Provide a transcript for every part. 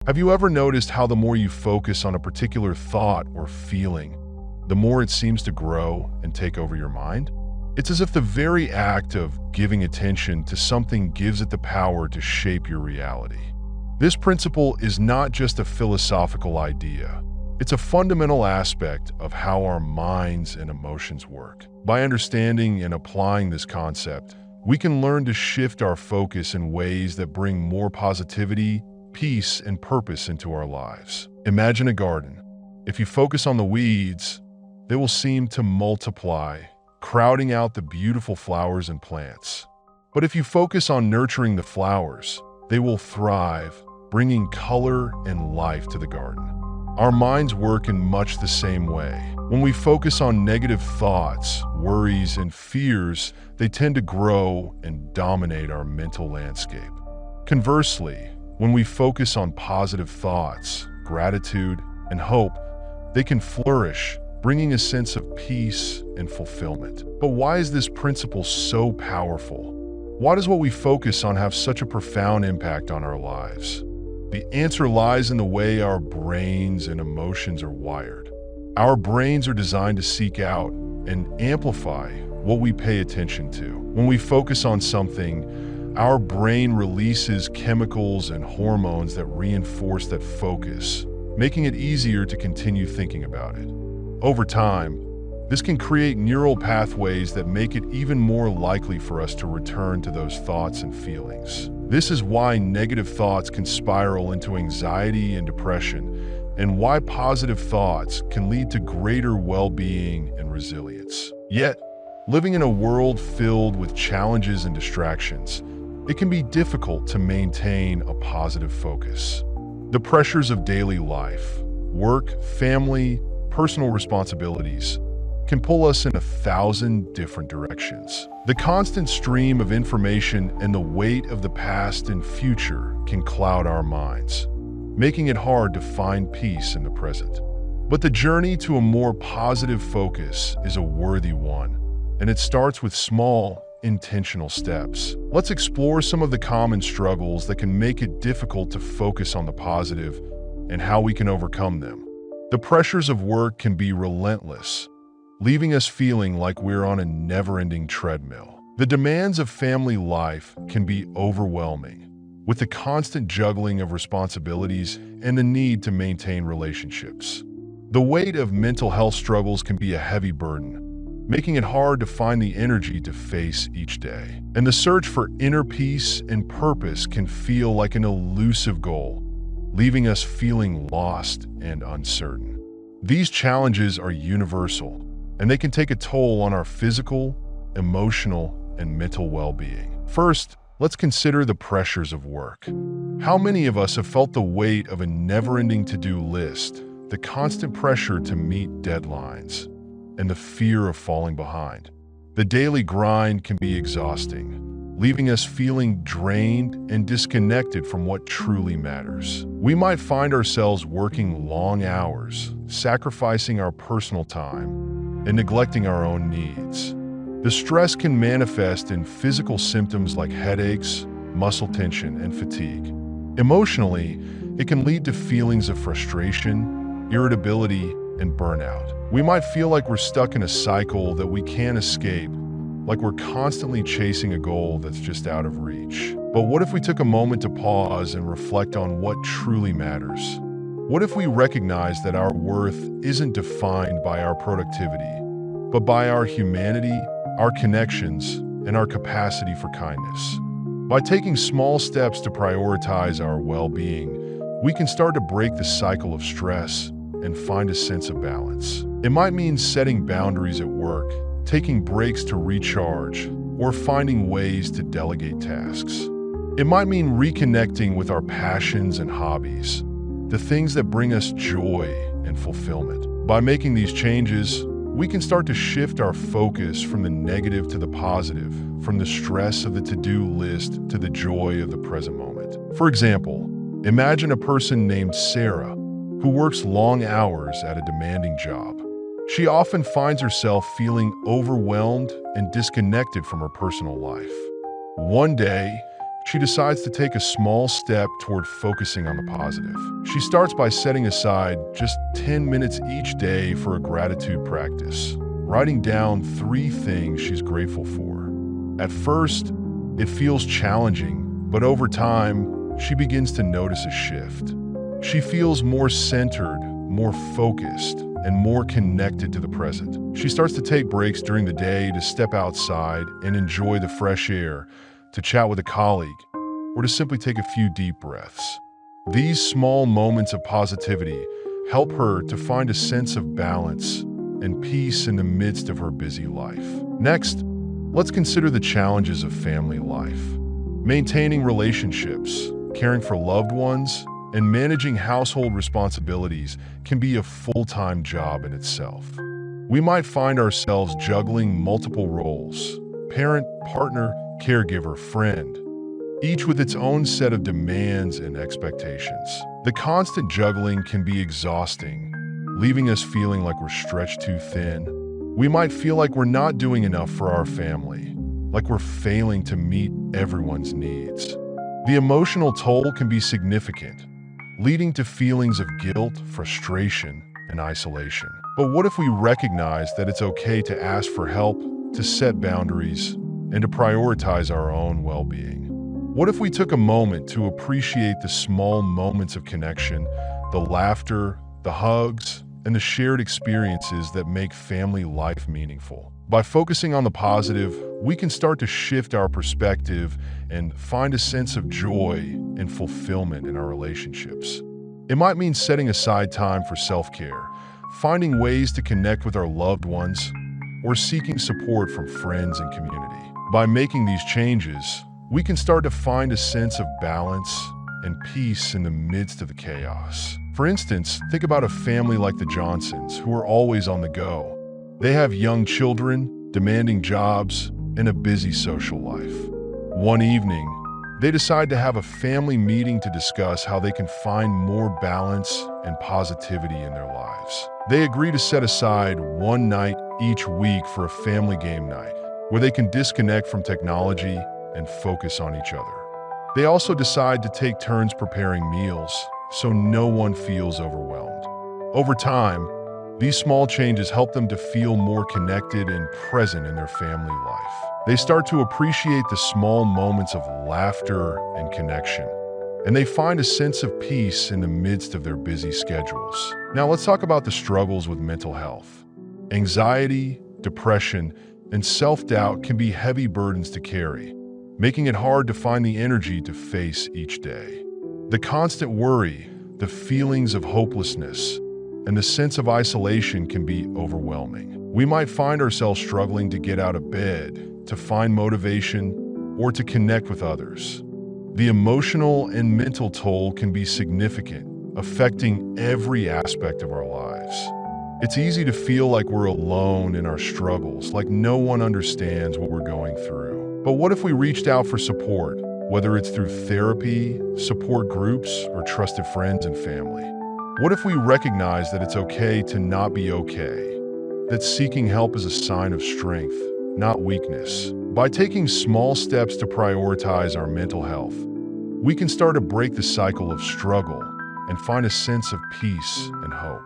Have you ever noticed how the more you focus on a particular thought or feeling, the more it seems to grow and take over your mind? It's as if the very act of giving attention to something gives it the power to shape your reality. This principle is not just a philosophical idea. It's a fundamental aspect of how our minds and emotions work. By understanding and applying this concept, we can learn to shift our focus in ways that bring more positivity, peace, and purpose into our lives. Imagine a garden. If you focus on the weeds, they will seem to multiply, crowding out the beautiful flowers and plants. But if you focus on nurturing the flowers, they will thrive, bringing color and life to the garden. Our minds work in much the same way. When we focus on negative thoughts, worries, and fears, they tend to grow and dominate our mental landscape. Conversely, when we focus on positive thoughts, gratitude, and hope, they can flourish, bringing a sense of peace and fulfillment. But why is this principle so powerful? Why does what we focus on have such a profound impact on our lives? The answer lies in the way our brains and emotions are wired. Our brains are designed to seek out and amplify what we pay attention to. When we focus on something, our brain releases chemicals and hormones that reinforce that focus, making it easier to continue thinking about it. Over time, this can create neural pathways that make it even more likely for us to return to those thoughts and feelings. This is why negative thoughts can spiral into anxiety and depression, and why positive thoughts can lead to greater well-being and resilience. Yet, living in a world filled with challenges and distractions, it can be difficult to maintain a positive focus. The pressures of daily life, work, family, personal responsibilities, can pull us in 1,000 different directions. The constant stream of information and the weight of the past and future can cloud our minds, making it hard to find peace in the present. But the journey to a more positive focus is a worthy one, and it starts with small, intentional steps. Let's explore some of the common struggles that can make it difficult to focus on the positive and how we can overcome them. The pressures of work can be relentless, leaving us feeling like we're on a never-ending treadmill. The demands of family life can be overwhelming, with the constant juggling of responsibilities and the need to maintain relationships. The weight of mental health struggles can be a heavy burden, making it hard to find the energy to face each day. And the search for inner peace and purpose can feel like an elusive goal, leaving us feeling lost and uncertain. These challenges are universal, and they can take a toll on our physical, emotional, and mental well-being. First, let's consider the pressures of work. How many of us have felt the weight of a never-ending to-do list, the constant pressure to meet deadlines, and the fear of falling behind? The daily grind can be exhausting, leaving us feeling drained and disconnected from what truly matters. We might find ourselves working long hours, sacrificing our personal time, and neglecting our own needs. The stress can manifest in physical symptoms like headaches, muscle tension, and fatigue. Emotionally, it can lead to feelings of frustration, irritability, and burnout. We might feel like we're stuck in a cycle that we can't escape, like we're constantly chasing a goal that's just out of reach. But what if we took a moment to pause and reflect on what truly matters? What if we recognize that our worth isn't defined by our productivity, but by our humanity, our connections, and our capacity for kindness? By taking small steps to prioritize our well-being, we can start to break the cycle of stress and find a sense of balance. It might mean setting boundaries at work, taking breaks to recharge, or finding ways to delegate tasks. It might mean reconnecting with our passions and hobbies, the things that bring us joy and fulfillment. By making these changes, we can start to shift our focus from the negative to the positive, from the stress of the to-do list to the joy of the present moment. For example, imagine a person named Sarah who works long hours at a demanding job. She often finds herself feeling overwhelmed and disconnected from her personal life. One day, she decides to take a small step toward focusing on the positive. She starts by setting aside just 10 minutes each day for a gratitude practice, writing down 3 things she's grateful for. At first, it feels challenging, but over time, she begins to notice a shift. She feels more centered, more focused, and more connected to the present. She starts to take breaks during the day to step outside and enjoy the fresh air, to chat with a colleague, or to simply take a few deep breaths. These small moments of positivity help her to find a sense of balance and peace in the midst of her busy life. Next, let's consider the challenges of family life. Maintaining relationships, caring for loved ones, and managing household responsibilities can be a full-time job in itself. We might find ourselves juggling multiple roles: parent, partner, caregiver, friend, each with its own set of demands and expectations. The constant juggling can be exhausting, leaving us feeling like we're stretched too thin. We might feel like we're not doing enough for our family, like we're failing to meet everyone's needs. The emotional toll can be significant, leading to feelings of guilt, frustration, and isolation. But what if we recognize that it's okay to ask for help, to set boundaries, and to prioritize our own well-being? What if we took a moment to appreciate the small moments of connection, the laughter, the hugs, and the shared experiences that make family life meaningful? By focusing on the positive, we can start to shift our perspective and find a sense of joy and fulfillment in our relationships. It might mean setting aside time for self-care, finding ways to connect with our loved ones, or seeking support from friends and community. By making these changes, we can start to find a sense of balance and peace in the midst of the chaos. For instance, think about a family like the Johnsons, who are always on the go. They have young children, demanding jobs, and a busy social life. One evening, they decide to have a family meeting to discuss how they can find more balance and positivity in their lives. They agree to set aside one night each week for a family game night, where they can disconnect from technology and focus on each other. They also decide to take turns preparing meals, so no one feels overwhelmed. Over time, these small changes help them to feel more connected and present in their family life. They start to appreciate the small moments of laughter and connection, and they find a sense of peace in the midst of their busy schedules. Now let's talk about the struggles with mental health. Anxiety, depression, and self-doubt can be heavy burdens to carry, making it hard to find the energy to face each day. The constant worry, the feelings of hopelessness, and the sense of isolation can be overwhelming. We might find ourselves struggling to get out of bed, to find motivation, or to connect with others. The emotional and mental toll can be significant, affecting every aspect of our lives. It's easy to feel like we're alone in our struggles, like no one understands what we're going through. But what if we reached out for support, whether it's through therapy, support groups, or trusted friends and family? What if we recognize that it's okay to not be okay, that seeking help is a sign of strength, not weakness? By taking small steps to prioritize our mental health, we can start to break the cycle of struggle and find a sense of peace and hope.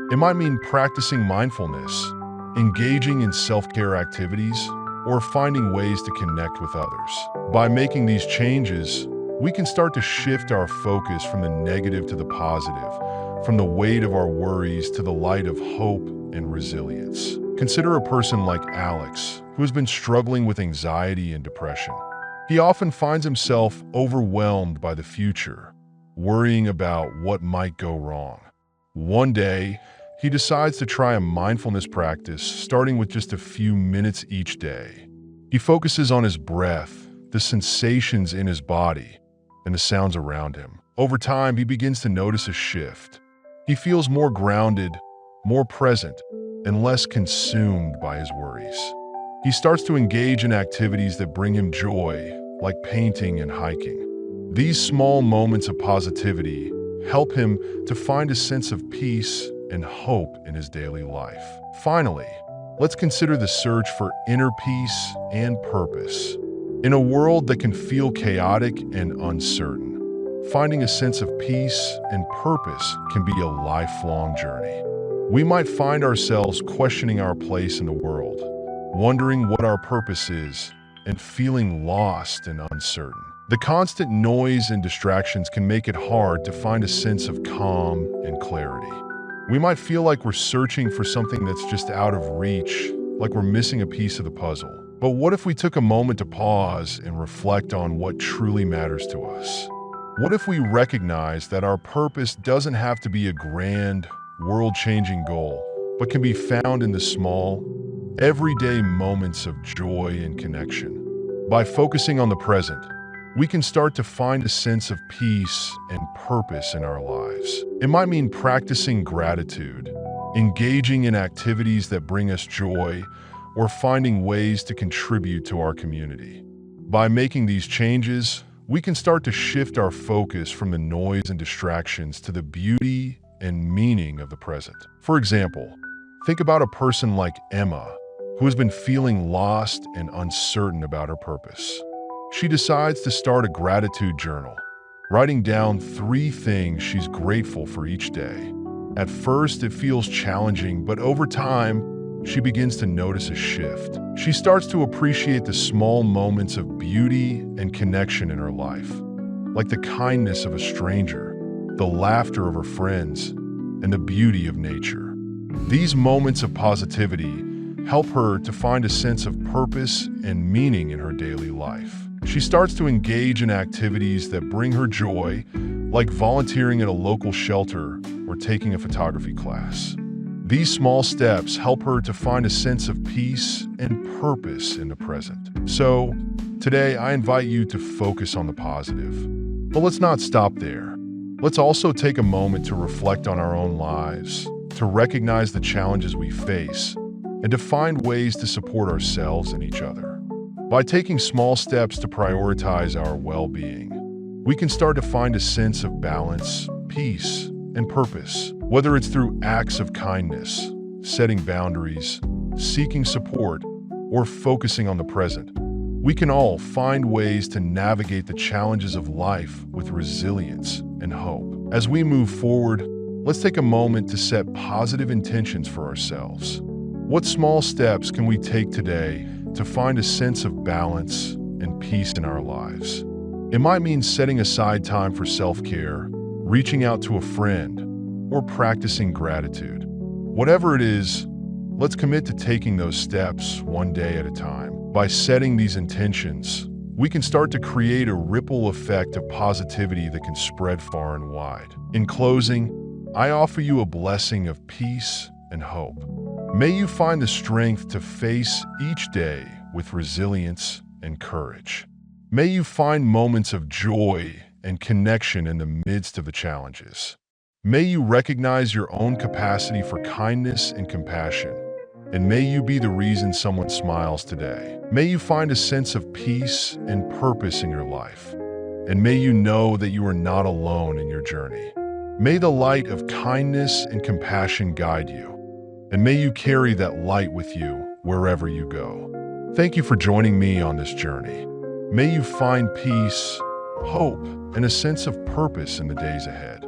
It might mean practicing mindfulness, engaging in self-care activities, or finding ways to connect with others. By making these changes, we can start to shift our focus from the negative to the positive, from the weight of our worries to the light of hope and resilience. Consider a person like Alex, who has been struggling with anxiety and depression. He often finds himself overwhelmed by the future, worrying about what might go wrong. One day, he decides to try a mindfulness practice, starting with just a few minutes each day. He focuses on his breath, the sensations in his body, and the sounds around him. Over time, he begins to notice a shift. He feels more grounded, more present, and less consumed by his worries. He starts to engage in activities that bring him joy, like painting and hiking. These small moments of positivity help him to find a sense of peace and hope in his daily life. Finally, let's consider the search for inner peace and purpose. In a world that can feel chaotic and uncertain, finding a sense of peace and purpose can be a lifelong journey. We might find ourselves questioning our place in the world, wondering what our purpose is, and feeling lost and uncertain. The constant noise and distractions can make it hard to find a sense of calm and clarity. We might feel like we're searching for something that's just out of reach, like we're missing a piece of the puzzle. But what if we took a moment to pause and reflect on what truly matters to us? What if we recognize that our purpose doesn't have to be a grand, world-changing goal, but can be found in the small, everyday moments of joy and connection? By focusing on the present, we can start to find a sense of peace and purpose in our lives. It might mean practicing gratitude, engaging in activities that bring us joy, or finding ways to contribute to our community. By making these changes, we can start to shift our focus from the noise and distractions to the beauty and meaning of the present. For example, think about a person like Emma, who has been feeling lost and uncertain about her purpose. She decides to start a gratitude journal, writing down 3 things she's grateful for each day. At first, it feels challenging, but over time, she begins to notice a shift. She starts to appreciate the small moments of beauty and connection in her life, like the kindness of a stranger, the laughter of her friends, and the beauty of nature. These moments of positivity help her to find a sense of purpose and meaning in her daily life. She starts to engage in activities that bring her joy, like volunteering at a local shelter or taking a photography class. These small steps help her to find a sense of peace and purpose in the present. So, today I invite you to focus on the positive. But let's not stop there. Let's also take a moment to reflect on our own lives, to recognize the challenges we face, and to find ways to support ourselves and each other. By taking small steps to prioritize our well-being, we can start to find a sense of balance, peace, and purpose. Whether it's through acts of kindness, setting boundaries, seeking support, or focusing on the present, we can all find ways to navigate the challenges of life with resilience and hope. As we move forward, let's take a moment to set positive intentions for ourselves. What small steps can we take today to find a sense of balance and peace in our lives? It might mean setting aside time for self-care, reaching out to a friend, or practicing gratitude. Whatever it is, let's commit to taking those steps one day at a time. By setting these intentions, we can start to create a ripple effect of positivity that can spread far and wide. In closing, I offer you a blessing of peace and hope. May you find the strength to face each day with resilience and courage. May you find moments of joy and connection in the midst of the challenges. May you recognize your own capacity for kindness and compassion, and may you be the reason someone smiles today. May you find a sense of peace and purpose in your life, and may you know that you are not alone in your journey. May the light of kindness and compassion guide you, and may you carry that light with you wherever you go. Thank you for joining me on this journey. May you find peace, hope, and a sense of purpose in the days ahead.